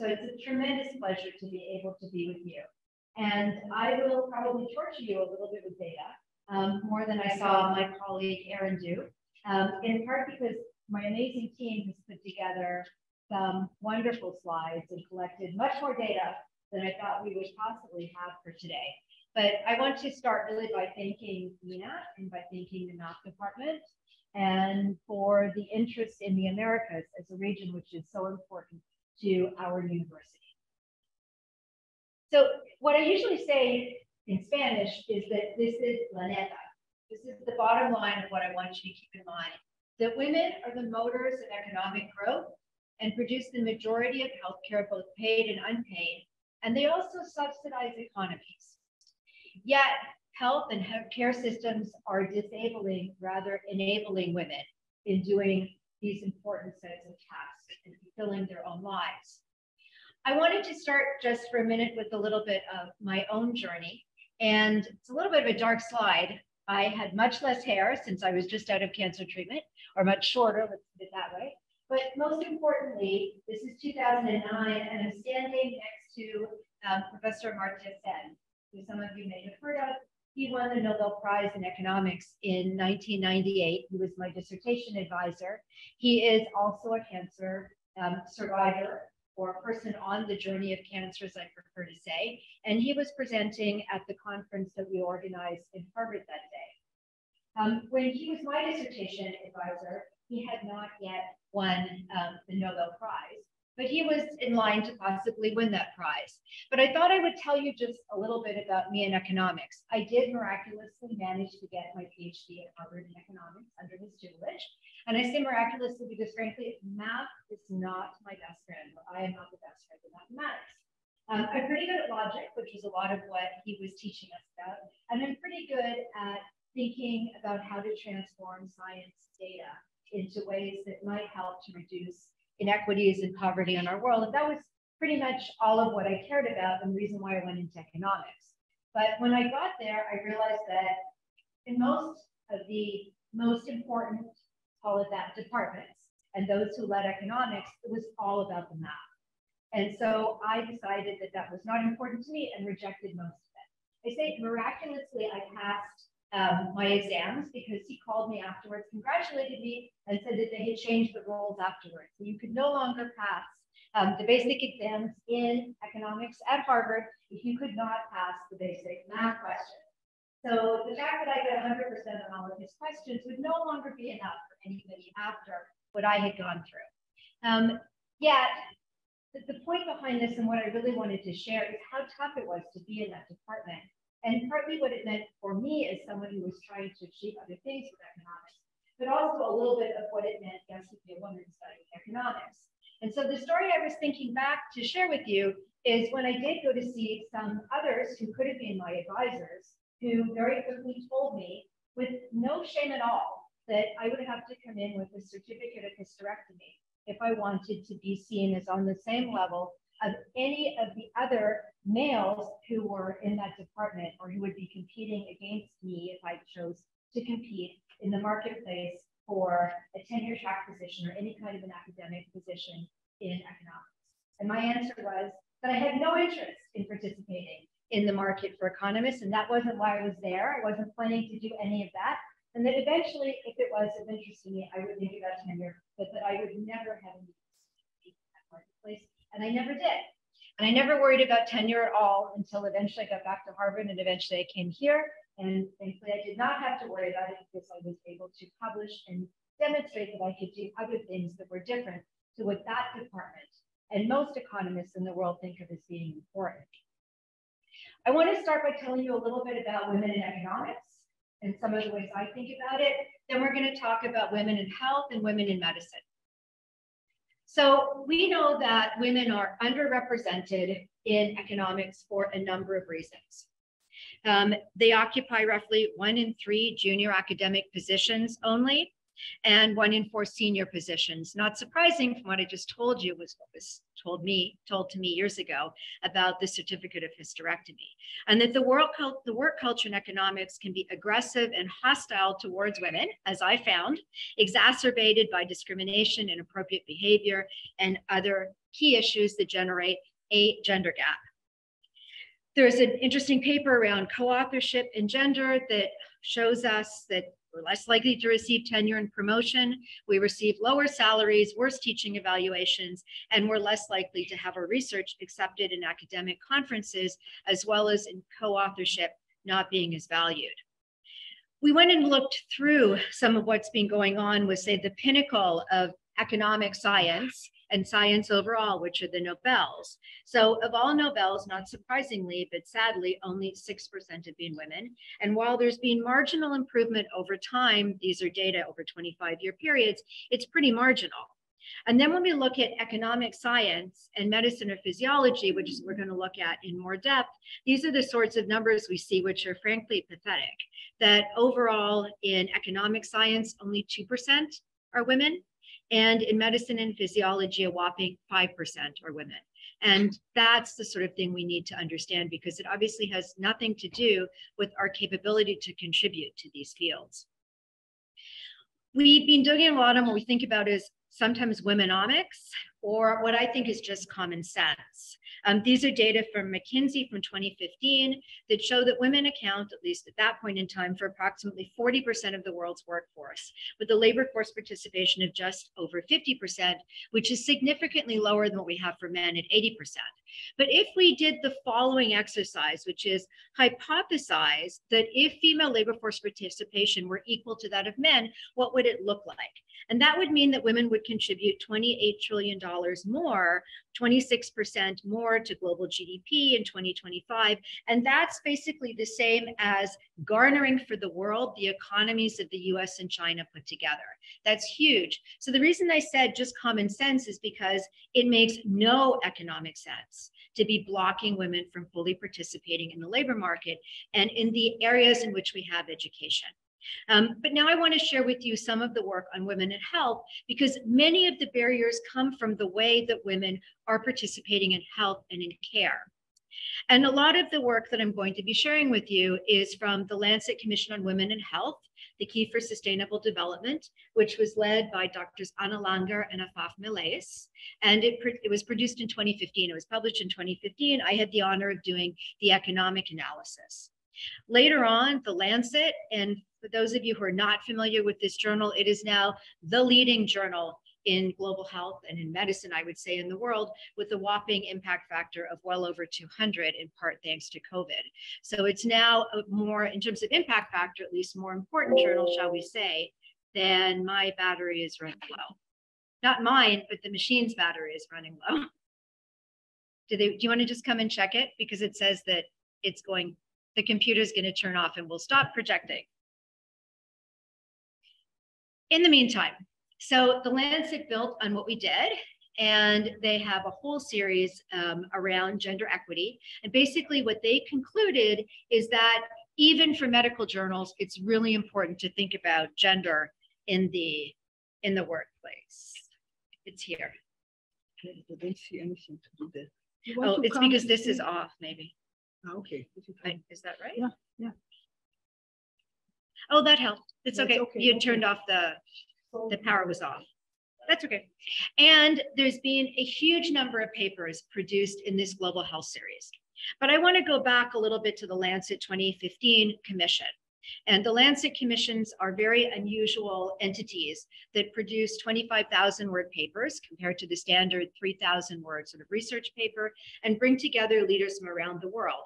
So it's a tremendous pleasure to be able to be with you. And I will probably torture you a little bit with data, more than I saw my colleague Erin do, in part because my amazing team has put together some wonderful slides and collected much more data than I thought we would possibly have for today. But I want to start really by thanking Nina and by thanking the math department and for the interest in the Americas as a region which is so important to our university. So what I usually say in Spanish is that this is la neta. This is the bottom line of what I want you to keep in mind, that women are the motors of economic growth and produce the majority of healthcare, both paid and unpaid, and they also subsidize economies. Yet health and care systems are disabling, rather enabling women in doing these important sets of tasks and fulfilling their own lives. I wanted to start just for a minute with a little bit of my own journey. And it's a little bit of a dark slide. I had much less hair since I was just out of cancer treatment, or much shorter, let's put it that way. But most importantly, this is 2009, and I'm standing next to Professor Amartya Sen, who some of you may have heard of. He won the Nobel Prize in Economics in 1998. He was my dissertation advisor. He is also a cancer survivor, or a person on the journey of cancer, as I prefer to say. And he was presenting at the conference that we organized in Harvard that day. When he was my dissertation advisor, he had not yet won the Nobel Prize, but he was in line to possibly win that prize. But I thought I would tell you just a little bit about me in economics. I did miraculously manage to get my PhD at Harvard in economics under his tutelage. And I say miraculously because frankly, math is not my best friend, or I am not the best friend in mathematics. I'm pretty good at logic, which is a lot of what he was teaching us about. And I'm pretty good at thinking about how to transform science data into ways that might help to reduce inequities and poverty in our world. And that was pretty much all of what I cared about and the reason why I went into economics. But when I got there, I realized that in most of the most important, call it that, departments, and those who led economics, it was all about the math. And so I decided that that was not important to me and rejected most of it. I say miraculously, I passed my exams because he called me afterwards, congratulated me, and said that they had changed the rules afterwards. So you could no longer pass the basic exams in economics at Harvard if you could not pass the basic math questions. So the fact that I got 100% on all of his questions would no longer be enough for anybody after what I had gone through. Yet, the point behind this and what I really wanted to share is how tough it was to be in that department. And partly what it meant for me as someone who was trying to achieve other things with economics, but also a little bit of what it meant, yes, to be a woman studying economics. And so the story I was thinking back to share with you is when I did go to see some others who could have been my advisors, who very quickly told me, with no shame at all, that I would have to come in with a certificate of hysterectomy if I wanted to be seen as on the same level of any of the other males who were in that department or who would be competing against me if I chose to compete in the marketplace for a tenure track position or any kind of an academic position in economics. And my answer was that I had no interest in participating in the market for economists, and that wasn't why I was there. I wasn't planning to do any of that. And that eventually, if it was of interest to me, I would think about tenure, but that I would never have any interest in that marketplace. And I never did. And I never worried about tenure at all until eventually I got back to Harvard and eventually I came here. And thankfully, I did not have to worry about it because I was able to publish and demonstrate that I could do other things that were different to what that department and most economists in the world think of as being important. I want to start by telling you a little bit about women in economics and some of the ways I think about it. Then we're going to talk about women in health and women in medicine. So we know that women are underrepresented in economics for a number of reasons. They occupy roughly 1 in 3 junior academic positions only, and 1 in 4 senior positions. Not surprising from what I just told you was what was told to me years ago about the certificate of hysterectomy, and that the work culture in economics can be aggressive and hostile towards women, as I found, exacerbated by discrimination, inappropriate behavior, and other key issues that generate a gender gap. There's an interesting paper around co-authorship and gender that shows us that we're less likely to receive tenure and promotion. We receive lower salaries, worse teaching evaluations, and we're less likely to have our research accepted in academic conferences, as well as in co-authorship not being as valued. We went and looked through some of what's been going on with, say, the pinnacle of economic science and science overall, which are the Nobels. So of all Nobels, not surprisingly, but sadly, only 6% have been women. And while there's been marginal improvement over time, these are data over 25-year periods, it's pretty marginal. And then when we look at economic science and medicine or physiology, which is we're going to look at in more depth, these are the sorts of numbers we see, which are frankly pathetic, that overall in economic science, only 2% are women. And in medicine and physiology, a whopping 5% are women. And that's the sort of thing we need to understand, because it obviously has nothing to do with our capability to contribute to these fields. We've been doing a lot on what we think about as sometimes womenomics, or what I think is just common sense. These are data from McKinsey from 2015 that show that women account, at least at that point in time, for approximately 40% of the world's workforce, with a labor force participation of just over 50%, which is significantly lower than what we have for men at 80%. But if we did the following exercise, which is hypothesize that if female labor force participation were equal to that of men, what would it look like? And that would mean that women would contribute $28 trillion more, 26% more to global GDP in 2025. And that's basically the same as garnering for the world the economies of the US and China put together. That's huge. So the reason I said just common sense is because it makes no economic sense to be blocking women from fully participating in the labor market and in the areas in which we have education. But now I want to share with you some of the work on women in health, because many of the barriers come from the way that women are participating in health and in care. And a lot of the work that I'm going to be sharing with you is from the Lancet Commission on Women in Health, the Key for Sustainable Development, which was led by Drs. Anna Langer and Afaf Millais. And it was produced in 2015. It was published in 2015. I had the honor of doing the economic analysis. Later on, the Lancet, and for those of you who are not familiar with this journal, it is now the leading journal in global health and in medicine, I would say, in the world, with a whopping impact factor of well over 200, in part thanks to COVID. So it's now a more, in terms of impact factor, at least more important journal, shall we say, than my battery is running low. Not mine, but the machine's battery is running low. Do you want to just come and check it? Because it says that it's going, the computer's going to turn off and we'll stop projecting. In the meantime, so the Lancet built on what we did, and they have a whole series around gender equity. And basically what they concluded is that even for medical journals, it's really important to think about gender in the workplace. It's here. I don't see anything to do there. Oh, it's because this is off, maybe. Okay. Is that right? Yeah, yeah. Oh, that helped. It's okay. Okay. You turned off the power was off. That's okay. And there's been a huge number of papers produced in this global health series. But I want to go back a little bit to the Lancet 2015 commission. And the Lancet commissions are very unusual entities that produce 25,000 word papers compared to the standard 3,000 word sort of research paper, and bring together leaders from around the world.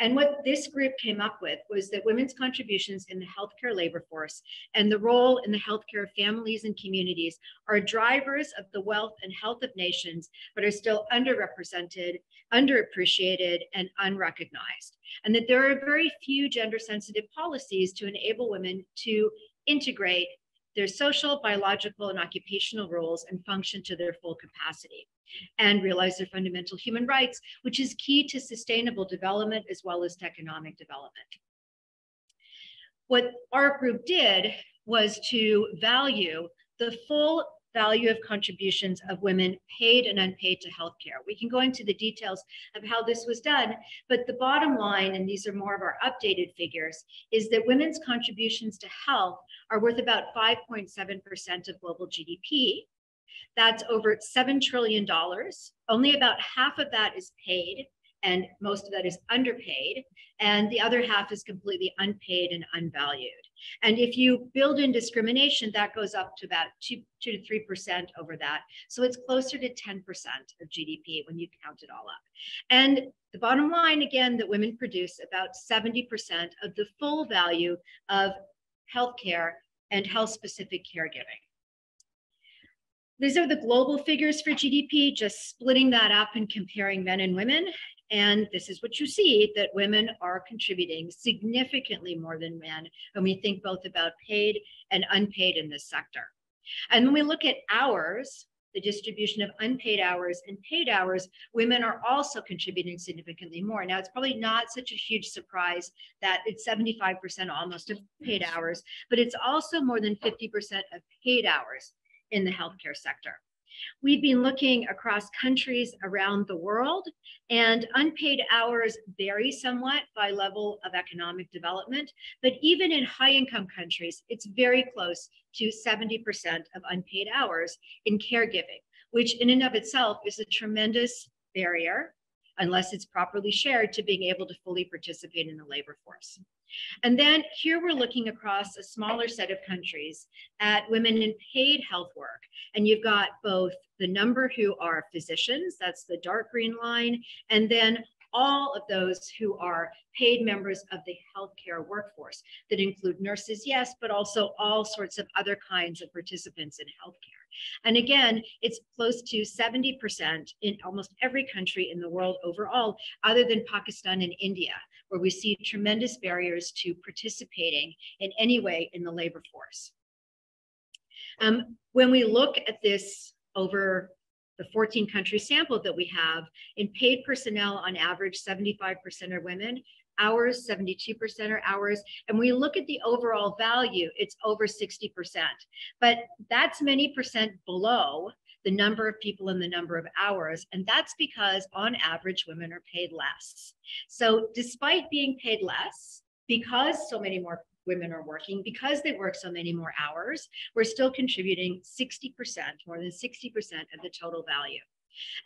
And what this group came up with was that women's contributions in the healthcare labor force and the role in the healthcare of families and communities are drivers of the wealth and health of nations, but are still underrepresented, underappreciated, and unrecognized. And that there are very few gender-sensitive policies to enable women to integrate their social, biological, and occupational roles and function to their full capacity, and realize their fundamental human rights, which is key to sustainable development as well as to economic development. What our group did was to value the full value of contributions of women paid and unpaid to healthcare. We can go into the details of how this was done, but the bottom line, and these are more of our updated figures, is that women's contributions to health are worth about 5.7% of global GDP. That's over $7 trillion. Only about half of that is paid, and most of that is underpaid. And the other half is completely unpaid and unvalued. And if you build in discrimination, that goes up to about 2 to 3% over that. So it's closer to 10% of GDP when you count it all up. And the bottom line, again, that women produce about 70% of the full value of healthcare and health-specific caregiving. These are the global figures for GDP, just splitting that up and comparing men and women. And this is what you see, that women are contributing significantly more than men when we think both about paid and unpaid in this sector. And when we look at hours, the distribution of unpaid hours and paid hours, women are also contributing significantly more. Now, it's probably not such a huge surprise that it's 75% almost of paid hours, but it's also more than 50% of paid hours in the healthcare sector. We've been looking across countries around the world, and unpaid hours vary somewhat by level of economic development, but even in high-income countries, it's very close to 70% of unpaid hours in caregiving, which in and of itself is a tremendous barrier, unless it's properly shared, to being able to fully participate in the labor force. And then here we're looking across a smaller set of countries at women in paid health work. And you've got both the number who are physicians, that's the dark green line, and then all of those who are paid members of the healthcare workforce that include nurses, yes, but also all sorts of other kinds of participants in healthcare. And again, it's close to 70% in almost every country in the world overall, other than Pakistan and India, where we see tremendous barriers to participating in any way in the labor force. When we look at this over the 14 country sample that we have, in paid personnel, on average, 75% are women, hours, 72% are hours. And we look at the overall value, it's over 60%. But that's many percent below the number of people and the number of hours. And that's because on average, women are paid less. So despite being paid less, because so many more women are working, because they work so many more hours, we're still contributing 60%, more than 60% of the total value.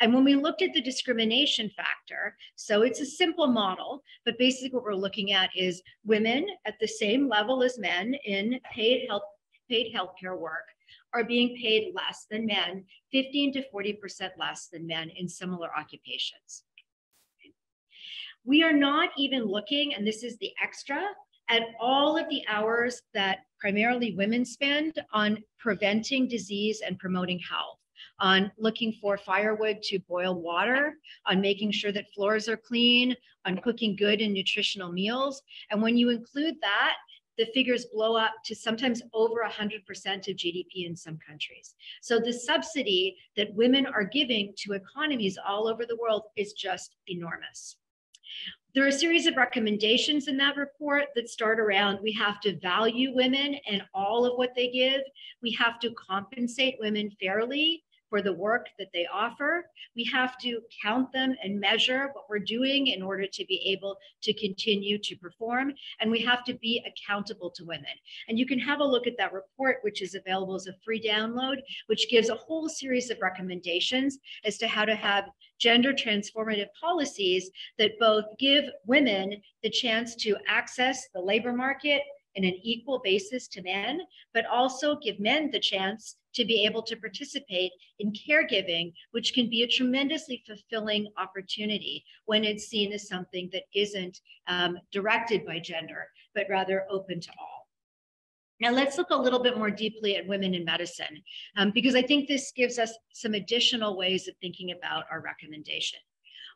And when we looked at the discrimination factor, so it's a simple model, but basically what we're looking at is women at the same level as men in paid healthcare work are being paid less than men, 15 to 40% less than men in similar occupations. We are not even looking, and this is the extra, at all of the hours that primarily women spend on preventing disease and promoting health, on looking for firewood to boil water, on making sure that floors are clean, on cooking good and nutritional meals. And when you include that, the figures blow up to sometimes over 100% of GDP in some countries. So the subsidy that women are giving to economies all over the world is just enormous. There are a series of recommendations in that report that start around, we have to value women and all of what they give. We have to compensate women fairly for the work that they offer. We have to count them and measure what we're doing in order to be able to continue to perform. And we have to be accountable to women. And you can have a look at that report, which is available as a free download, which gives a whole series of recommendations as to how to have gender transformative policies that both give women the chance to access the labor market in an equal basis to men, but also give men the chance to be able to participate in caregiving, which can be a tremendously fulfilling opportunity when it's seen as something that isn't directed by gender, but rather open to all. Now let's look a little bit more deeply at women in medicine, because I think this gives us some additional ways of thinking about our recommendation.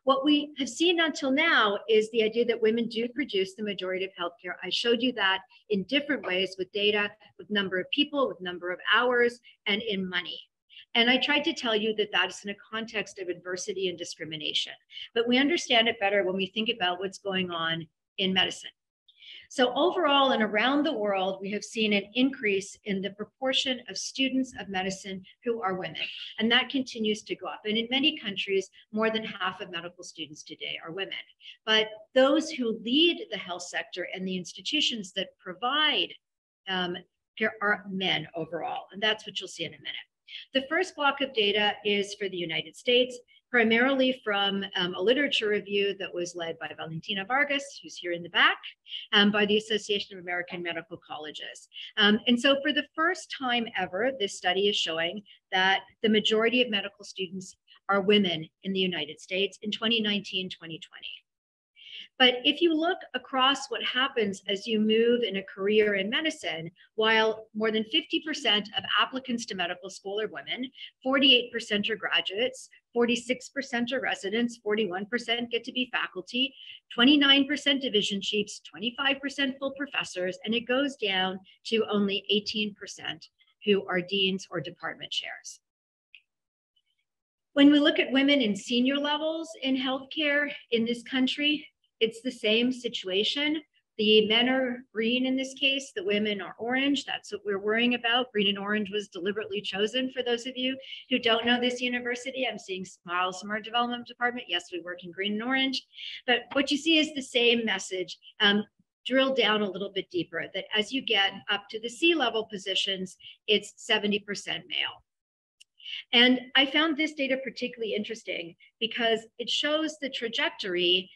What we have seen until now is the idea that women do produce the majority of healthcare. I showed you that in different ways with data, with number of people, with number of hours, and in money. And I tried to tell you that that is in a context of adversity and discrimination. But we understand it better when we think about what's going on in medicine. So overall and around the world, we have seen an increase in the proportion of students of medicine who are women, and that continues to go up. And in many countries, more than half of medical students today are women. But those who lead the health sector and the institutions that provide care are men overall, and that's what you'll see in a minute. The first block of data is for the United States, primarily from a literature review that was led by Valentina Vargas, who's here in the back, by the Association of American Medical Colleges. And so for the first time ever, this study is showing that the majority of medical students are women in the United States in 2019, 2020. But if you look across what happens as you move in a career in medicine, while more than 50% of applicants to medical school are women, 48% are graduates, 46% are residents, 41% get to be faculty, 29% division chiefs, 25% full professors, and it goes down to only 18% who are deans or department chairs. When we look at women in senior levels in healthcare in this country, it's the same situation. The men are green in this case, the women are orange. That's what we're worrying about. Green and orange was deliberately chosen for those of you who don't know this university. I'm seeing smiles from our development department. Yes, we work in green and orange. But what you see is the same message. Drill down a little bit deeper, that as you get up to the C-level positions, it's 70% male. And I found this data particularly interesting because it shows the trajectory,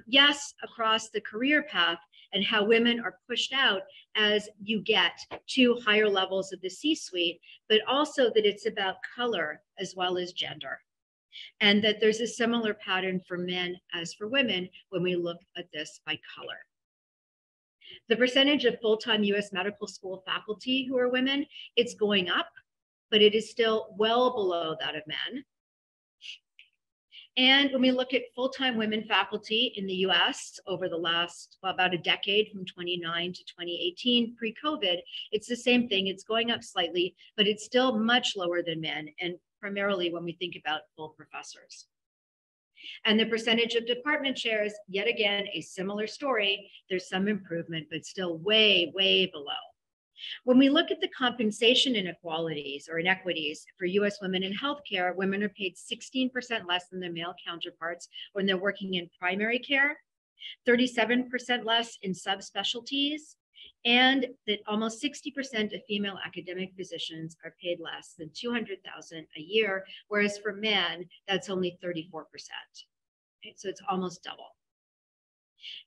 yes, across the career path and how women are pushed out as you get to higher levels of the C-suite, but also that it's about color as well as gender. And that there's a similar pattern for men as for women when we look at this by color. The percentage of full-time US medical school faculty who are women, it's going up, but it is still well below that of men. And when we look at full-time women faculty in the US over the last, well, about a decade from 2009 to 2018, pre-COVID, it's the same thing. It's going up slightly, but it's still much lower than men, and primarily when we think about full professors. And the percentage of department chairs, yet again, a similar story. There's some improvement, but still way, way below. When we look at the compensation inequalities or inequities for US women in healthcare, women are paid 16% less than their male counterparts when they're working in primary care, 37% less in subspecialties, and that almost 60% of female academic physicians are paid less than $200,000 a year, whereas for men, that's only 34%. Okay, so it's almost double.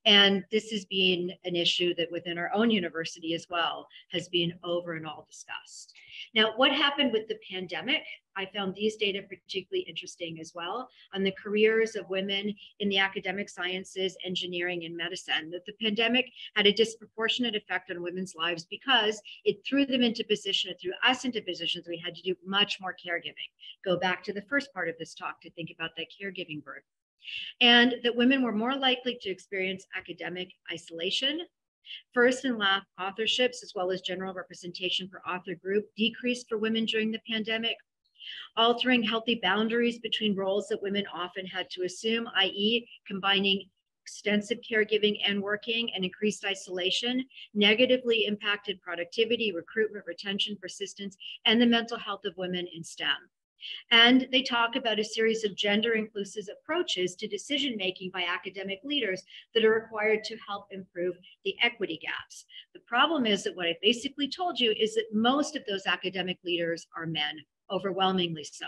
And this has been an issue that within our own university as well has been over and all discussed. Now, what happened with the pandemic? I found these data particularly interesting as well on the careers of women in the academic sciences, engineering, and medicine, that the pandemic had a disproportionate effect on women's lives because it threw them into position, it threw us into positions we had to do much more caregiving. Go back to the first part of this talk to think about that caregiving burden. And that women were more likely to experience academic isolation. First and last authorships, as well as general representation for author group, decreased for women during the pandemic, altering healthy boundaries between roles that women often had to assume, i.e. combining extensive caregiving and working, and increased isolation, negatively impacted productivity, recruitment, retention, persistence, and the mental health of women in STEM. And they talk about a series of gender-inclusive approaches to decision-making by academic leaders that are required to help improve the equity gaps. The problem is that what I basically told you is that most of those academic leaders are men, overwhelmingly so.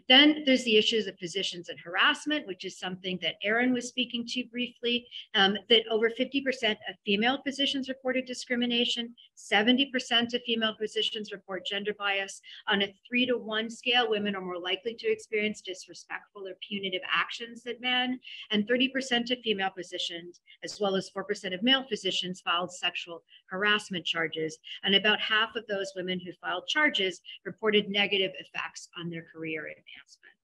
Then there's the issues of physicians and harassment, which is something that Erin was speaking to briefly, that over 50% of female physicians reported discrimination, 70% of female physicians report gender bias. On a 3-to-1 scale, women are more likely to experience disrespectful or punitive actions than men, and 30% of female physicians, as well as 4% of male physicians, filed sexual harassment charges, and about half of those women who filed charges reported negative effects on their career advancement.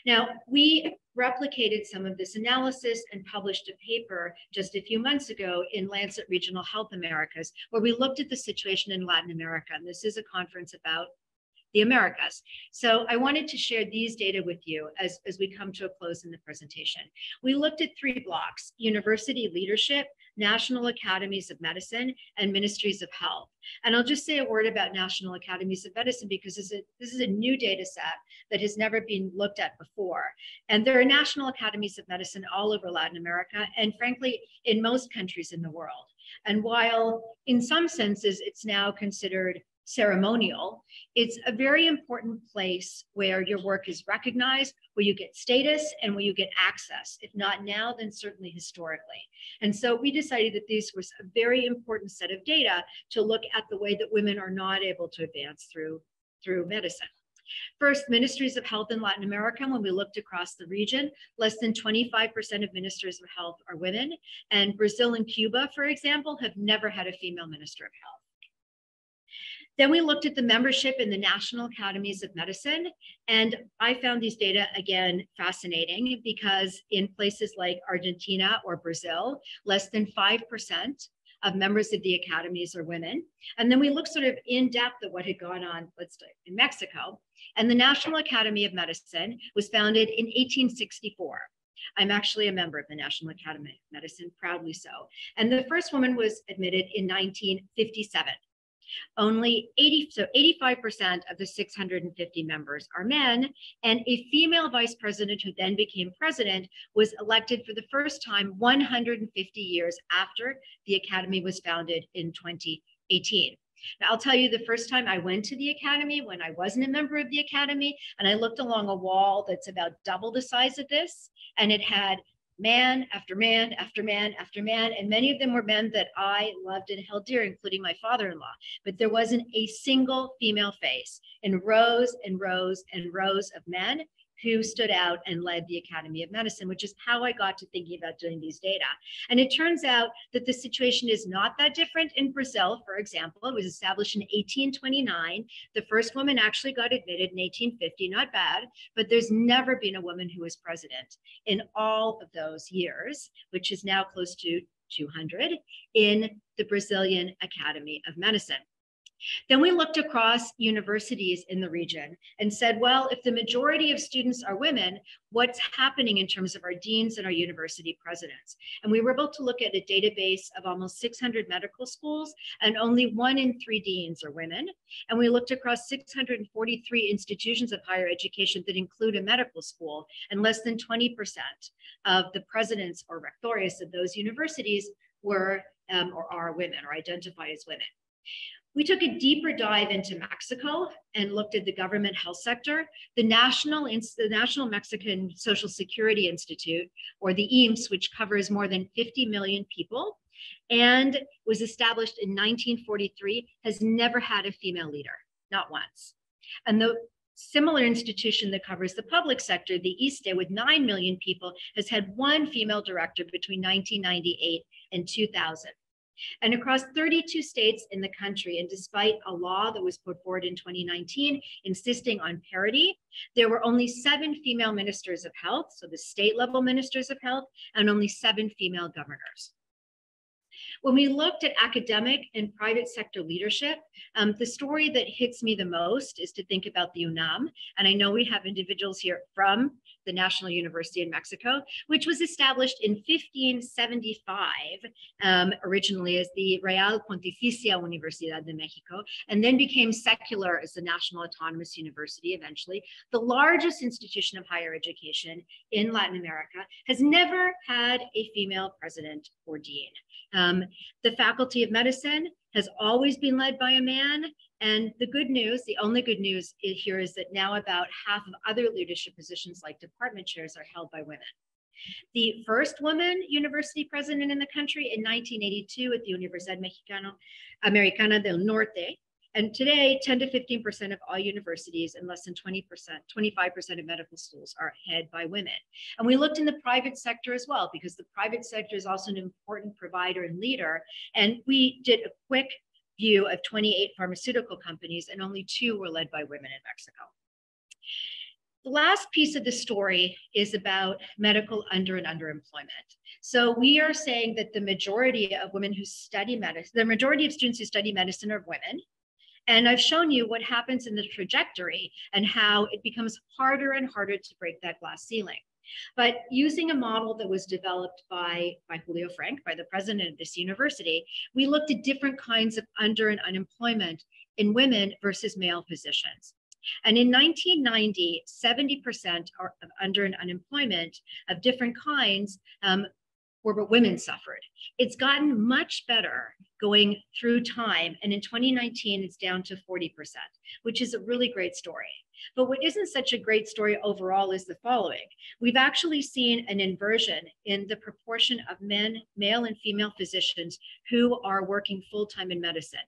Now, we replicated some of this analysis and published a paper just a few months ago in Lancet Regional Health Americas, where we looked at the situation in Latin America. And this is a conference about the Americas. So I wanted to share these data with you as we come to a close in the presentation. We looked at 3 blocks: university leadership, national academies of medicine, and ministries of health. And I'll just say a word about national academies of medicine because this is a new data set that has never been looked at before. And there are national academies of medicine all over Latin America, and frankly, in most countries in the world. And while in some senses it's now considered ceremonial. It's a very important place where your work is recognized, where you get status, and where you get access. If not now, then certainly historically. And so we decided that this was a very important set of data to look at the way that women are not able to advance through medicine. First, ministries of health in Latin America, when we looked across the region, less than 25% of ministers of health are women. And Brazil and Cuba, for example, have never had a female minister of health. Then we looked at the membership in the National Academies of Medicine, and I found these data, again, fascinating because in places like Argentina or Brazil, less than 5% of members of the academies are women. And then we looked sort of in depth at what had gone on, let's say, in Mexico. And the National Academy of Medicine was founded in 1864. I'm actually a member of the National Academy of Medicine, proudly so. And the first woman was admitted in 1957. Only 85% of the 650 members are men, and a female vice president who then became president was elected for the first time 150 years after the Academy was founded in 2018. Now, I'll tell you, the first time I went to the Academy, when I wasn't a member of the Academy, and I looked along a wall that's about double the size of this, and it had man after man after man after man, and many of them were men that I loved and held dear, including my father-in-law. But there wasn't a single female face in rows and rows and rows of men who stood out and led the Academy of Medicine, which is how I got to thinking about doing these data. And it turns out that the situation is not that different in Brazil, for example. It was established in 1829. The first woman actually got admitted in 1850, not bad, but there's never been a woman who was president in all of those years, which is now close to 200 in the Brazilian Academy of Medicine. Then we looked across universities in the region and said, well, if the majority of students are women, what's happening in terms of our deans and our university presidents? And we were able to look at a database of almost 600 medical schools, and only 1 in 3 deans are women. And we looked across 643 institutions of higher education that include a medical school, and less than 20% of the presidents or rectores of those universities were or are women or identify as women. We took a deeper dive into Mexico and looked at the government health sector. The National Mexican Social Security Institute, or the IMSS, which covers more than 50 million people and was established in 1943, has never had a female leader, not once. And the similar institution that covers the public sector, the ISSSTE, with 9 million people, has had 1 female director between 1998 and 2000. And across 32 states in the country, and despite a law that was put forward in 2019 insisting on parity, there were only 7 female ministers of health, so the state level ministers of health, and only 7 female governors. When we looked at academic and private sector leadership, the story that hits me the most is to think about the UNAM. And I know we have individuals here from the National University in Mexico, which was established in 1575, originally as the Real Pontificia Universidad de Mexico, and then became secular as the National Autonomous University eventually. The largest institution of higher education in Latin America has never had a female president or dean. The Faculty of Medicine has always been led by a man. And the good news, the only good news here, is that now about half of other leadership positions like department chairs are held by women. The first woman university president in the country in 1982 at the Universidad Americana del Norte. And today, 10 to 15% of all universities and less than 25% of medical schools are headed by women. And we looked in the private sector as well, because the private sector is also an important provider and leader. And we did a quick view of 28 pharmaceutical companies, and only 2 were led by women in Mexico. The last piece of the story is about medical under and underemployment. So we are saying that the majority of women who study medicine, the majority of students who study medicine are women. And I've shown you what happens in the trajectory and how it becomes harder and harder to break that glass ceiling. But using a model that was developed by Julio Frank, by the president of this university, we looked at different kinds of under and unemployment in women versus male physicians. And in 1990, 70% of under and unemployment of different kinds were what women suffered. It's gotten much better going through time. And in 2019, it's down to 40%, which is a really great story. But what isn't such a great story overall is the following. We've actually seen an inversion in the proportion of men, male and female physicians who are working full-time in medicine.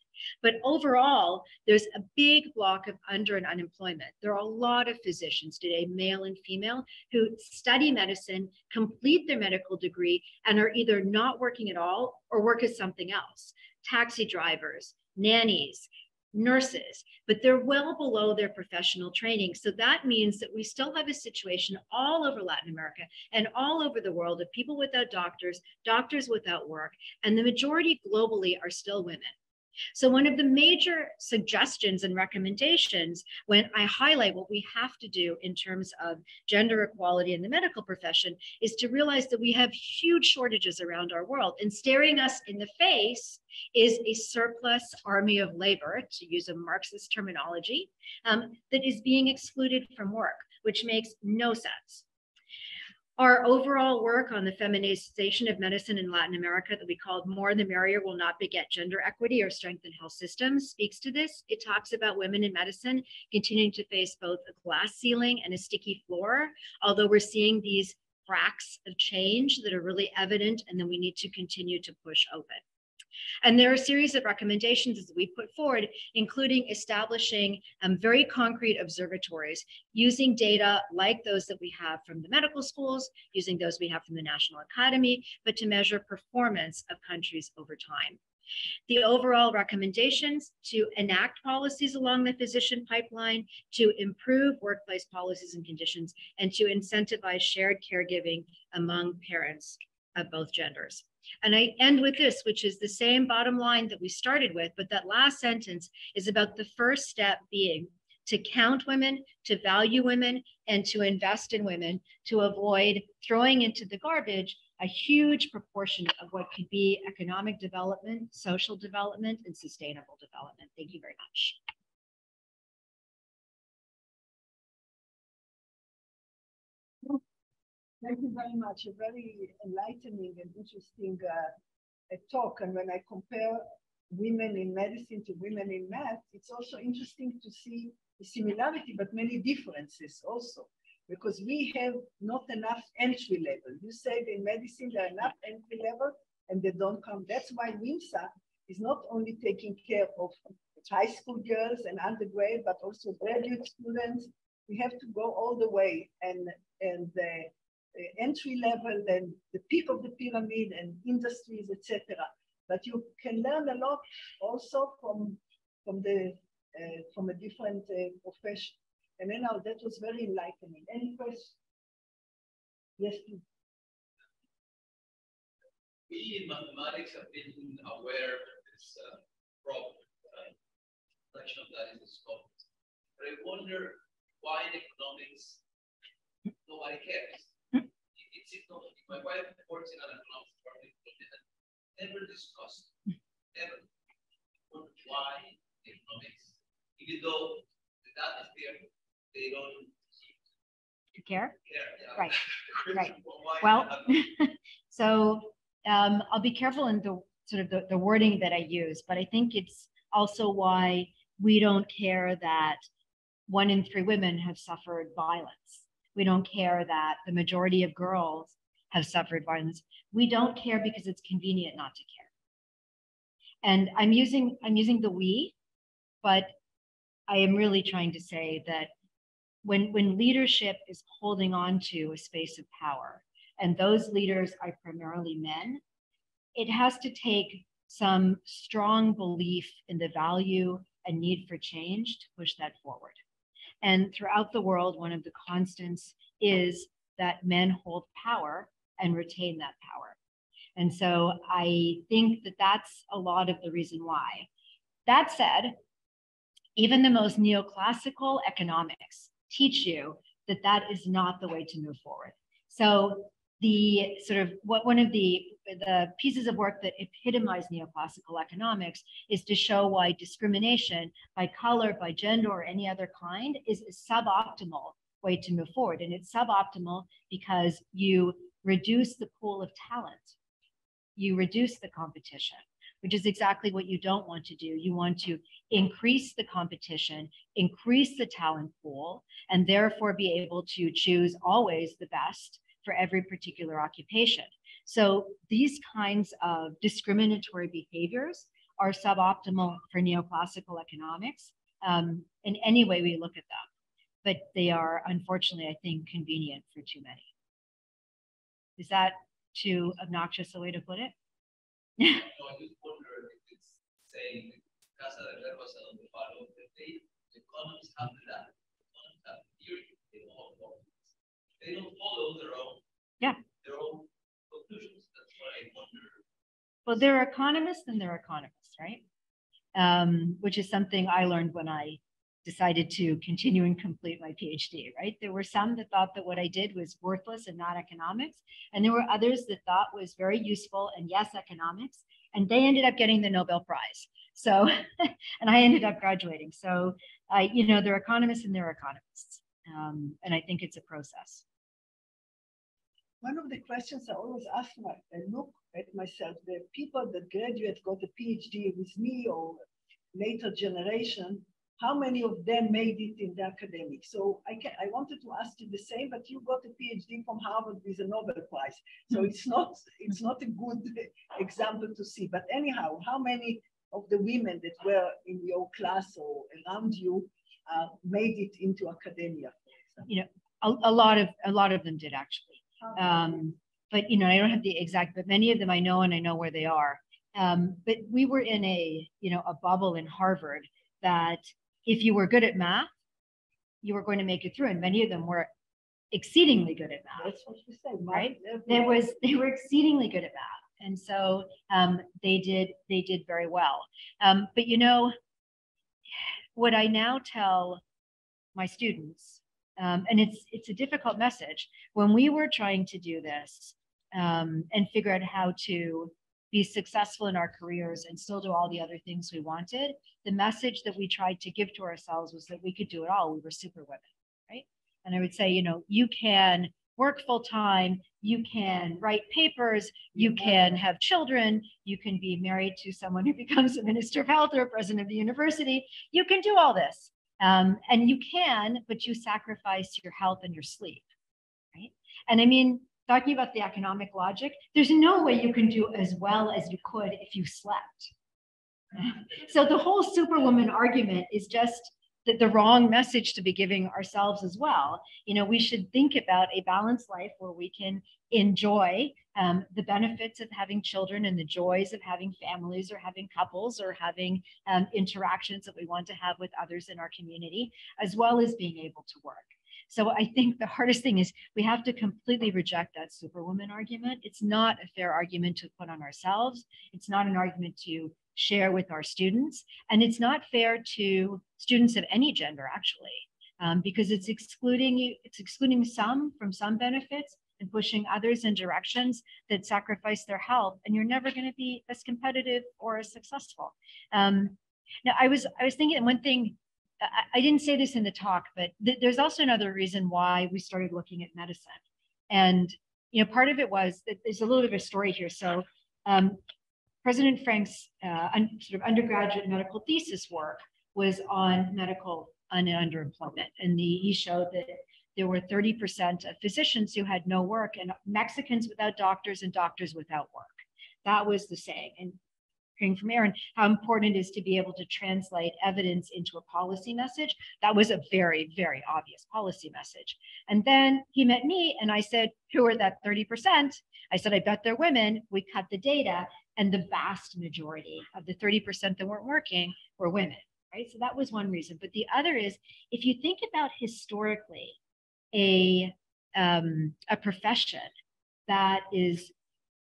But overall, there's a big block of under and unemployment. There are a lot of physicians today, male and female, who study medicine, complete their medical degree, and are either not working at all or work as something else. Taxi drivers, nannies, nurses, but they're well below their professional training. So that means that we still have a situation all over Latin America and all over the world of people without doctors, doctors without work, and the majority globally are still women. So one of the major suggestions and recommendations when I highlight what we have to do in terms of gender equality in the medical profession is to realize that we have huge shortages around our world, and staring us in the face is a surplus army of labor, to use a Marxist terminology, that is being excluded from work, which makes no sense. Our overall work on the feminization of medicine in Latin America that we called More the Merrier Will Not Beget Gender Equity or Strengthen Health Systems speaks to this. It talks about women in medicine continuing to face both a glass ceiling and a sticky floor, although we're seeing these cracks of change that are really evident and then we need to continue to push open. And there are a series of recommendations that we put forward, including establishing very concrete observatories, using data like those that we have from the medical schools, using those we have from the National Academy, but to measure performance of countries over time. The overall recommendations to enact policies along the physician pipeline, to improve workplace policies and conditions, and to incentivize shared caregiving among parents of both genders. And I end with this, which is the same bottom line that we started with, but that last sentence is about the first step being to count women, to value women, and to invest in women, to avoid throwing into the garbage a huge proportion of what could be economic development, social development, and sustainable development. Thank you very much. Thank you very much. A very enlightening and interesting talk. And when I compare women in medicine to women in math, it's also interesting to see the similarity, but many differences also, because we have not enough entry level. You said in medicine there are enough entry level and they don't come. That's why WIMSA is not only taking care of high school girls and undergrad, but also graduate students. We have to go all the way, and the entry level, then the peak of the pyramid and industries, etc. But you can learn a lot also from a different profession. And then that was very enlightening. Any questions? Yes, please. We in mathematics have been aware of this problem. Reflection of that is the scope. But I wonder why in economics nobody cares. My wife works in an economics department and never discussed, never. Why economics, even though the data is there, they don't care. Yeah. Right, right. Well, so I'll be careful in the sort of the wording that I use, but I think it's also why we don't care that 1 in 3 women have suffered violence. We don't care that the majority of girls have suffered violence. We don't care because it's convenient not to care. And I'm using the we, but I am really trying to say that when leadership is holding on to a space of power, and those leaders are primarily men, it has to take some strong belief in the value and need for change to push that forward. And throughout the world, one of the constants is that men hold power and retain that power. And so I think that that's a lot of the reason why. That said, even the most neoclassical economics teach you that that is not the way to move forward. So the sort of one of the pieces of work that epitomize neoclassical economics is to show why discrimination by color, by gender, or any other kind is a suboptimal way to move forward. And it's suboptimal because you reduce the pool of talent. You reduce the competition. which is exactly what you don't want to do. You want to increase the competition, increase the talent pool, and therefore be able to choose always the best for every particular occupation. So these kinds of discriminatory behaviors are suboptimal for neoclassical economics in any way we look at them. But they are, unfortunately, I think, convenient for too many. Is that too obnoxious a way to put it? No, I just wonder if it's saying Casa de Reservas on the follow that the economists have that. Economists have theory, they don't have formulas. They don't follow their own conclusions. That's why I wonder. Well, there are economists and there are economists, right? Which is something I learned when I decided to continue and complete my PhD, right? There were some that thought that what I did was worthless and not economics. And there were others that thought was very useful and yes, economics. And they ended up getting the Nobel Prize. So, and I ended up graduating. So, you know, there are economists and there are economists. And I think it's a process. One of the questions I always ask I look at myself, the people that graduate, got a PhD with me or later generation, how many of them made it in the academic? So I wanted to ask you the same, but you got a PhD from Harvard with a Nobel Prize. So it's not a good example to see. But anyhow, how many of the women that were in your class or around you made it into academia? You know, a lot of them did actually. But you know, I don't have the exact, but many of them I know and I know where they are. But we were in a bubble in Harvard that if you were good at math, you were going to make it through. And many of them were exceedingly good at math. That's what you say, right? They were exceedingly good at math. And so they did very well. But you know, what I now tell my students, and it's a difficult message, when we were trying to do this and figure out how to be successful in our careers and still do all the other things we wanted, the message that we tried to give to ourselves was that we could do it all. We were super women, right? And I would say, you know, you can work full time, you can write papers, you can have children, you can be married to someone who becomes a minister of health or a president of the university. You can do all this. And you can, but you sacrifice your health and your sleep, right? And I mean, talking about the economic logic, there's no way you can do as well as you could if you slept. So the whole superwoman argument is just the wrong message to be giving ourselves as well. You know, we should think about a balanced life where we can enjoy the benefits of having children and the joys of having families or having couples or having interactions that we want to have with others in our community, as well as being able to work. So I think the hardest thing is we have to completely reject that superwoman argument. It's not a fair argument to put on ourselves. It's not an argument to share with our students. And it's not fair to students of any gender, actually, because it's excluding some from some benefits and pushing others in directions that sacrifice their health. And you're never going to be as competitive or as successful. Now, I was thinking one thing, I didn't say this in the talk, but there's also another reason why we started looking at medicine. And, you know, part of it was that there's a little bit of a story here. So President Frank's sort of undergraduate medical thesis work was on medical underemployment. And he showed that there were 30% of physicians who had no work and Mexicans without doctors and doctors without work. That was the saying. And hearing from Aaron, how important it is to be able to translate evidence into a policy message. That was a very, very obvious policy message. And then he met me and I said, who are that 30%? I said, I bet they're women. We cut the data and the vast majority of the 30% that weren't working were women, right? So that was one reason. But the other is, if you think about historically a profession that is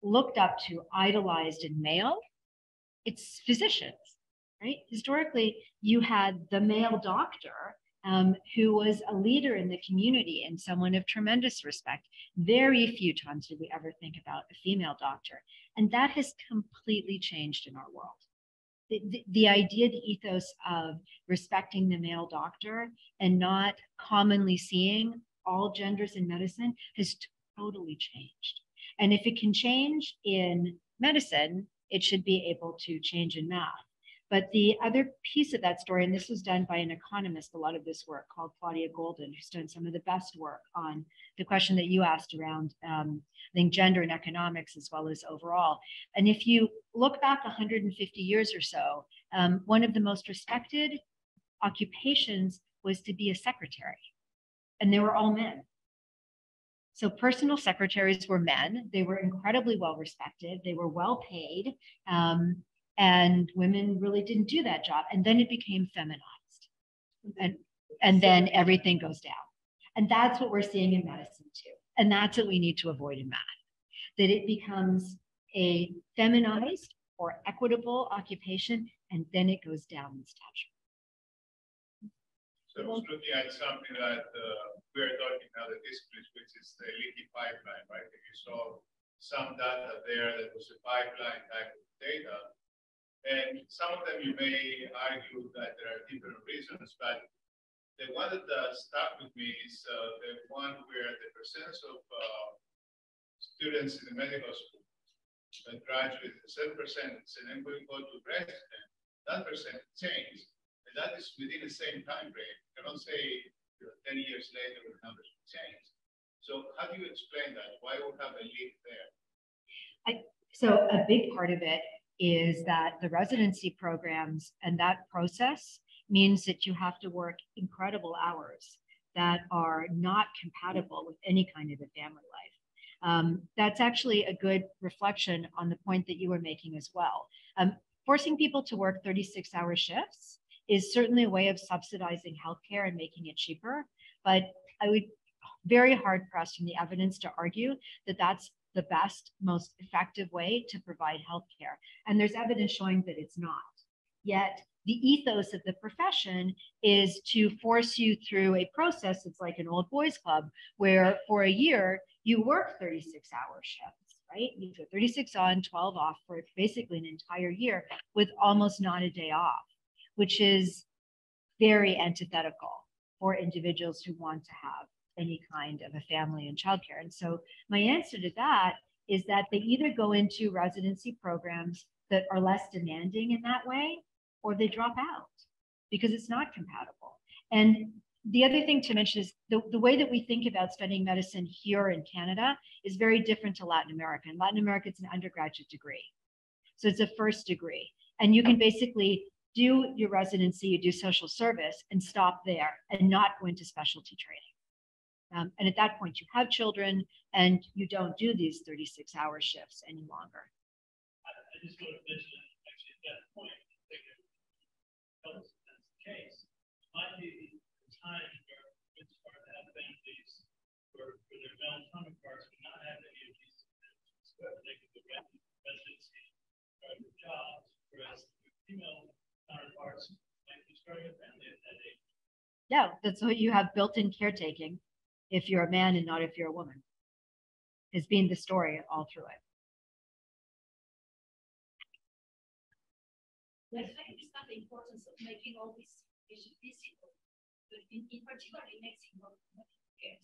looked up to, idolized in male, it's physicians, right? Historically, you had the male doctor who was a leader in the community and someone of tremendous respect. Very few times did we ever think about a female doctor. And that has completely changed in our world. The idea, the ethos of respecting the male doctor and not commonly seeing all genders in medicine has totally changed. And if it can change in medicine, it should be able to change in math. But the other piece of that story, and this was done by an economist, a lot of this work, called Claudia Golden, who's done some of the best work on the question that you asked around, I think, gender and economics as well as overall. And if you look back 150 years or so, one of the most respected occupations was to be a secretary, and they were all men. So personal secretaries were men. They were incredibly well respected. They were well paid. And women really didn't do that job. And then it became feminized. And then everything goes down. And that's what we're seeing in medicine too. And that's what we need to avoid in math, that it becomes a feminized or equitable occupation, and then it goes down in stature. So I was looking at something that we are talking now, the disciplines, which is the leaky pipeline, right? If you saw some data there that was a pipeline type of data, and some of them you may argue that there are different reasons, but the one that stuck with me is the one where the percentage of students in the medical school that graduate 7%, and then we go to resident, that percentage changed, and that is within the same time frame. You cannot say 10 years later the numbers will change. So how do you explain that? Why we have a leak there? So a big part of it is that the residency programs and that process means that you have to work incredible hours that are not compatible with any kind of a family life. That's actually a good reflection on the point that you were making as well. Forcing people to work 36-hour shifts is certainly a way of subsidizing healthcare and making it cheaper, but I would very hard pressed from the evidence to argue that that's the best, most effective way to provide healthcare. And there's evidence showing that it's not. Yet the ethos of the profession is to force you through a process. It's like an old boys club where for a year you work 36-hour shifts, right? You do 36 on, 12 off for basically an entire year with almost not a day off, which is very antithetical for individuals who want to have any kind of a family and childcare. And so my answer to that is that they either go into residency programs that are less demanding in that way, or they drop out because it's not compatible. And the other thing to mention is the way that we think about studying medicine here in Canada is very different to Latin America. In Latin America, it's an undergraduate degree. So it's a first degree. And you can basically do your residency, you do social service and stop there and not go into specialty training. And at that point, you have children and you don't do these 36-hour shifts any longer. I just want to mention, actually, at that point, I think that's the case. It might be the time where we start to have families where their male counterparts would not have any of these things, where they could go back to residency, start their jobs, whereas female counterparts might be starting a family at that age. Yeah, that's what you have built-in caretaking. If you're a man and not if you're a woman, has been the story all through it. I understand the importance of making all this visible, but in particular in Mexico, cares.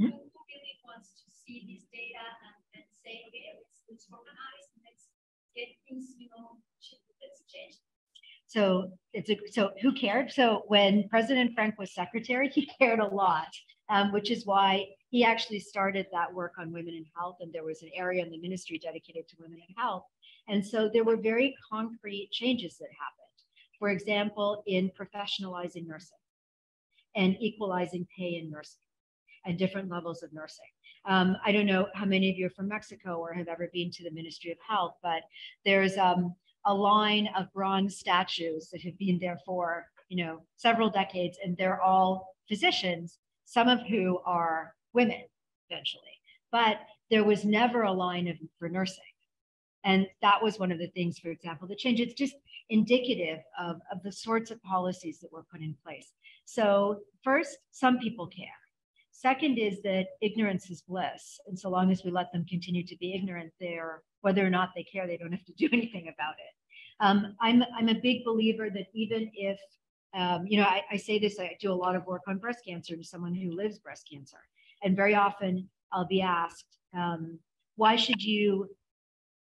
Who really wants to see this data and say, okay, let's organize, let's get things, let's change. So who cared? So when President Frank was secretary, he cared a lot, which is why he actually started that work on women in health. And there was an area in the ministry dedicated to women in health. And so there were very concrete changes that happened. For example, in professionalizing nursing and equalizing pay in nursing and different levels of nursing. I don't know how many of you are from Mexico or have ever been to the Ministry of Health, but there's a line of bronze statues that have been there for several decades, and they're all physicians, some of who are women eventually, but there was never a line for nursing. And that was one of the things, for example, the change. It's just indicative of the sorts of policies that were put in place. So first, some people care. Second is that ignorance is bliss. And so long as we let them continue to be ignorant, whether or not they care, they don't have to do anything about it. I'm a big believer that even if, I say this, I do a lot of work on breast cancer to someone who lives breast cancer. And very often I'll be asked, why should you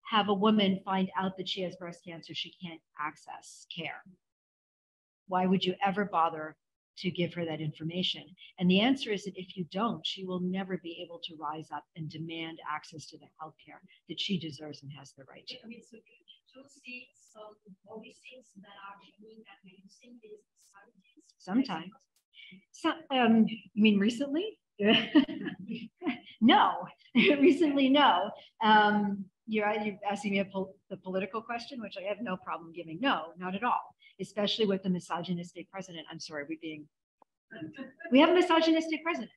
have a woman find out that she has breast cancer, she can't access care? Why would you ever bother to give her that information? And the answer is that if you don't, she will never be able to rise up and demand access to the healthcare that she deserves and has the right to. I mean, so you do see some of these things that are doing that using these strategies? Sometimes. So, you mean recently? No, recently, no. You're asking me the political question, which I have no problem giving. No, not at all. Especially with the misogynistic president. I'm sorry, we have a misogynistic president,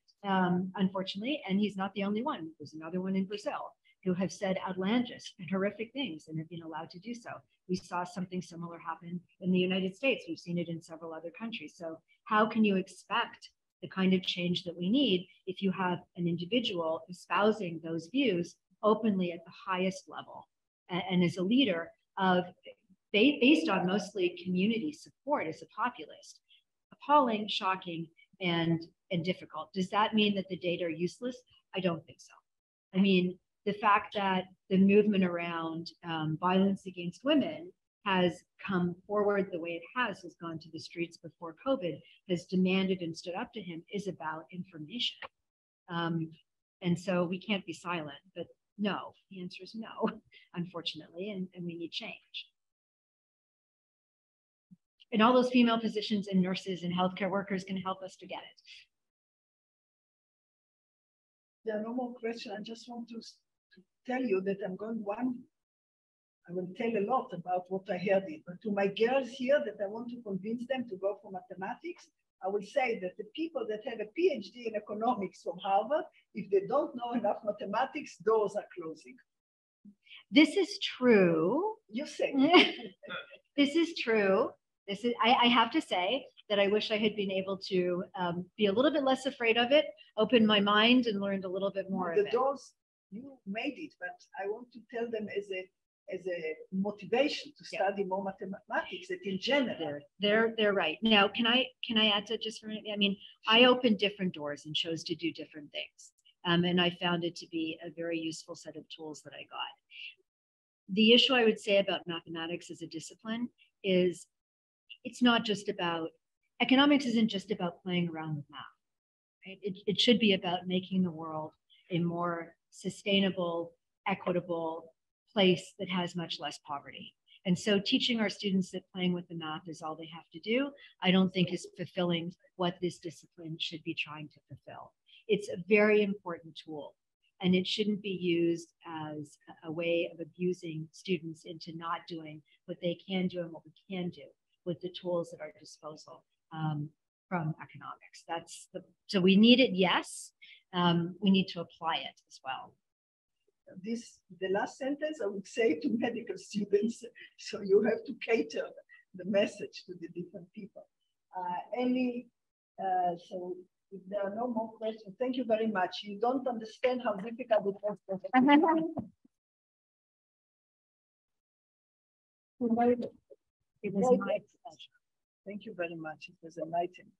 unfortunately, and he's not the only one. There's another one in Brazil who have said outlandish and horrific things and have been allowed to do so. We saw something similar happen in the United States. We've seen it in several other countries. So how can you expect the kind of change that we need if you have an individual espousing those views openly at the highest level and as a leader of based on mostly community support as a populist? Appalling, shocking, and difficult. Does that mean that the data are useless? I don't think so. I mean, the fact that the movement around violence against women has come forward the way it has gone to the streets before COVID, has demanded and stood up to him, is about information. And so we can't be silent, but no, the answer is no, unfortunately, and we need change. And all those female physicians and nurses and healthcare workers can help us to get it. There are no more questions. I just want to tell you that I will tell a lot about what I heard it, but to my girls here that I want to convince them to go for mathematics, I will say that the people that have a PhD in economics from Harvard, if they don't know enough mathematics, doors are closing. This is true. You say. This is true. This is, I have to say that I wish I had been able to be a little bit less afraid of it, open my mind and learned a little bit more of it. The doors, you made it, but I want to tell them as a motivation to study more mathematics, that in general. They're right. Now, can I add to just for a minute? I mean, I opened different doors and chose to do different things. And I found it to be a very useful set of tools that I got. The issue I would say about mathematics as a discipline is it's not just about, economics isn't just about playing around with math, right? It should be about making the world a more sustainable, equitable place that has much less poverty. And so teaching our students that playing with the math is all they have to do, I don't think is fulfilling what this discipline should be trying to fulfill. It's a very important tool, and it shouldn't be used as a way of abusing students into not doing what they can do and what we can do with the tools at our disposal from economics. So we need it, yes. We need to apply it as well. The last sentence I would say to medical students, so you have to cater the message to the different people. So if there are no more questions, thank you very much. You don't understand how difficult it was. It was my pleasure. Thank you very much. It was enlightening.